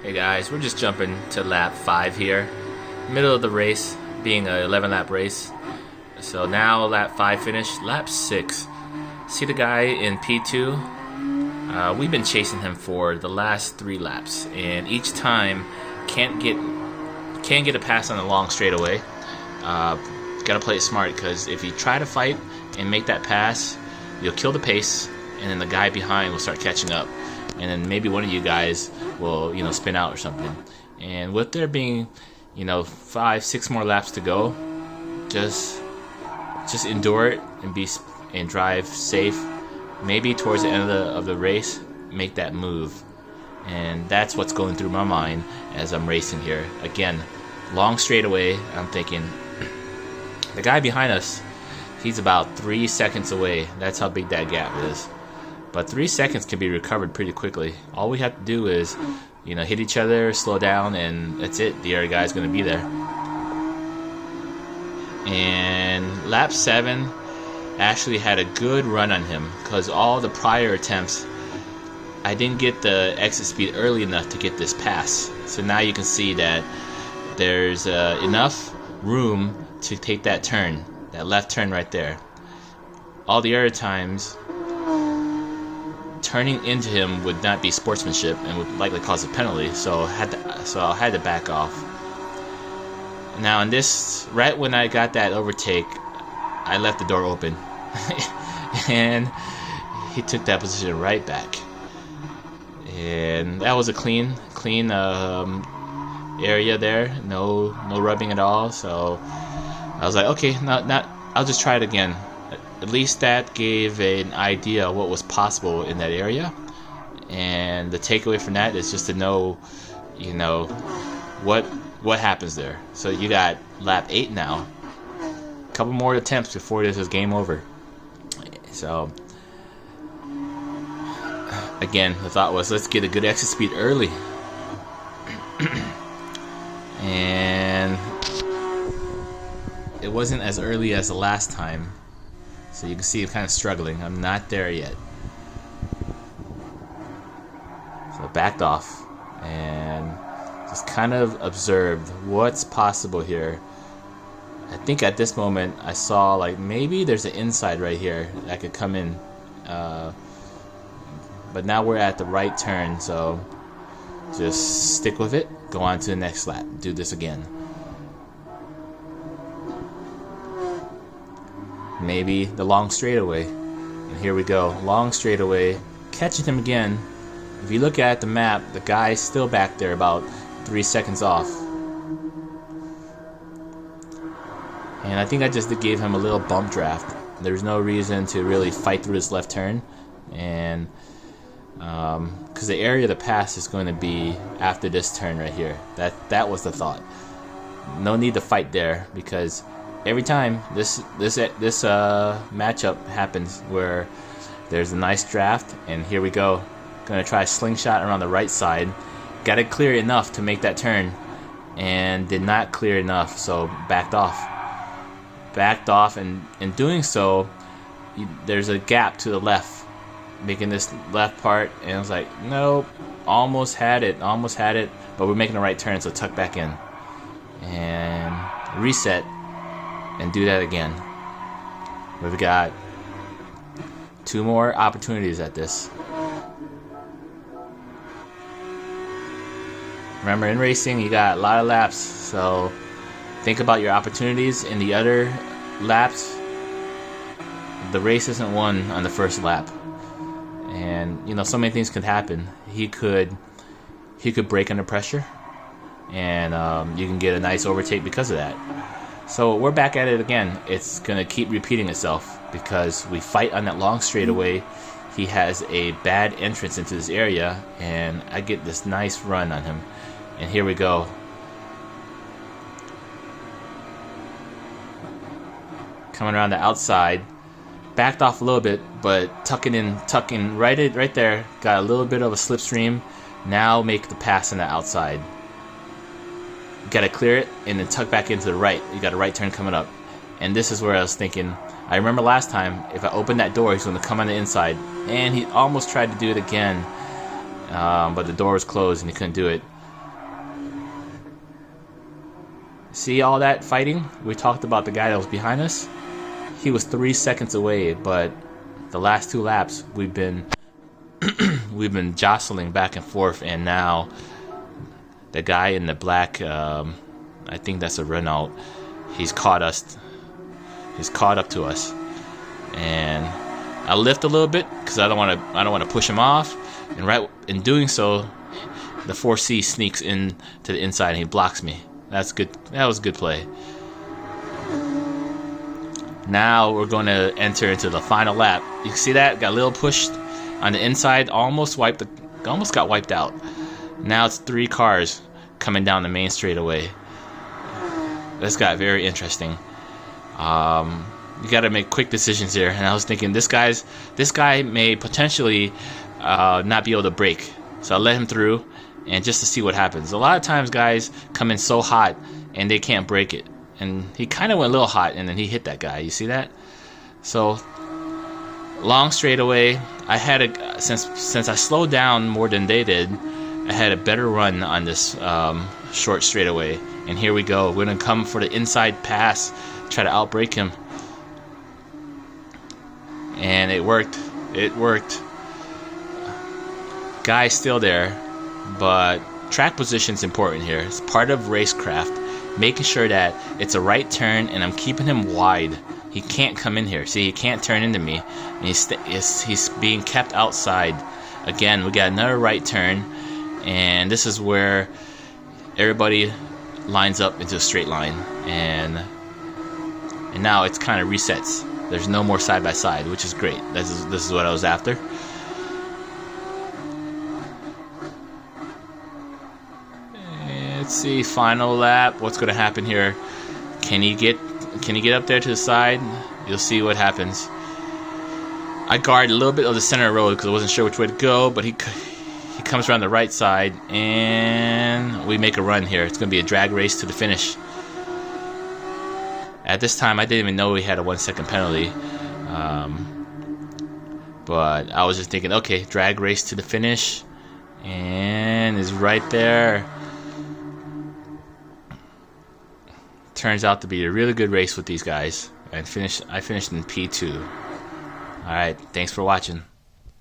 Hey guys, we're just jumping to lap 5 here. Middle of the race, being an 11 lap race. So now lap 5 finished. Lap 6. See the guy in P2? We've been chasing him for the last 3 laps, and each time can't get a pass on the long straightaway. Gotta play it smart, because if you try to fight and make that pass, you'll kill the pace, and then the guy behind will start catching up, and then maybe one of you guys will, spin out or something. And with there being, 5-6 more laps to go, just endure it and drive safe. Maybe towards the end of the race, make that move. And that's what's going through my mind as I'm racing here. Again, long straightaway, I'm thinking, the guy behind us, he's about 3 seconds away. That's how big that gap is. But 3 seconds can be recovered pretty quickly. All we have to do is, hit each other, slow down, and that's it. The other guy's going to be there. And lap 7, Ashley had a good run on him, because all the prior attempts, I didn't get the exit speed early enough to get this pass. So now you can see that there's enough room to take that turn, that left turn right there. All the other times, turning into him would not be sportsmanship and would likely cause a penalty, so I had to back off. Now in this, right when I got that overtake, I left the door open and he took that position right back, and that was a clean area there, no rubbing at all. So I was like, okay, I'll just try it again. At least that gave an idea of what was possible in that area, and the takeaway from that is just to know, what happens there. So you got lap 8 now, a couple more attempts before this is game over. So again, the thought was, let's get a good exit speed early. And it wasn't as early as the last time. So you can see I'm kind of struggling. I'm not there yet. So I backed off and just kind of observed what's possible here. I think at this moment I saw like maybe there's an inside right here that could come in. But now we're at the right turn, so just stick with it. Go on to the next lap. Do this again. Maybe the long straightaway, and here we go, long straightaway, catching him again. If you look at the map, the guy's still back there about 3 seconds off, and I think I just gave him a little bump draft. There's no reason to really fight through this left turn, and because the area of the pass is going to be after this turn right here. That was the thought. No need to fight there, because every time this matchup happens where there's a nice draft, and here we go, gonna try a slingshot around the right side, got to clear enough to make that turn, and did not clear enough, so backed off, and in doing so, there's a gap to the left, making this left part, and I was like, nope, almost had it, but we're making the right turn, so tuck back in and reset and do that again. We've got 2 more opportunities at this. Remember, in racing you got a lot of laps, so think about your opportunities in the other laps. The race isn't won on the first lap, and so many things could happen. He could break under pressure, and you can get a nice overtake because of that. So we're back at it again. It's going to keep repeating itself because we fight on that long straightaway. He has a bad entrance into this area, and I get this nice run on him. And here we go. Coming around the outside. Backed off a little bit, but tucking right there. Got a little bit of a slipstream. Now make the pass on the outside. Got to clear it and then tuck back into the right. You got a right turn coming up, and this is where I was thinking, I remember last time, if I opened that door, he's going to come on the inside, and he almost tried to do it again, but the door was closed and he couldn't do it. See all that fighting? We talked about the guy that was behind us. He was 3 seconds away, but the last 2 laps we've been jostling back and forth, and now the guy in the black, I think that's a Renault, he's caught up to us, and I lift a little bit because I don't want to push him off, and right in doing so, the 4C sneaks in to the inside and he blocks me. That's good. That was a good play. Now we're going to enter into the final lap. You can see that got a little pushed on the inside, almost got wiped out. Now it's 3 cars coming down the main straightaway. This got very interesting. You got to make quick decisions here, and I was thinking this guy may potentially not be able to brake, so I let him through, and just to see what happens. A lot of times guys come in so hot and they can't brake it, and he kind of went a little hot and then he hit that guy. You see that? So long straightaway. I had since I slowed down more than they did, I had a better run on this short straightaway, and here we go. We're gonna come for the inside pass, try to outbrake him, and it worked. Guy's still there, but track position's important here. It's part of racecraft, making sure that it's a right turn and I'm keeping him wide. He can't come in here. See, he can't turn into me, and he's being kept outside. Again, we got another right turn, and this is where everybody lines up into a straight line, and now it's kind of resets. There's no more side by side, which is great. This is what I was after. Let's see, final lap. What's going to happen here? Can he get up there to the side? You'll see what happens. I guard a little bit of the center road because I wasn't sure which way to go, but he comes around the right side, and we make a run here. It's going to be a drag race to the finish. At this time, I didn't even know we had a 1 second penalty, but I was just thinking, okay, drag race to the finish, and is right there. Turns out to be a really good race with these guys. I finished in P2. Alright, thanks for watching.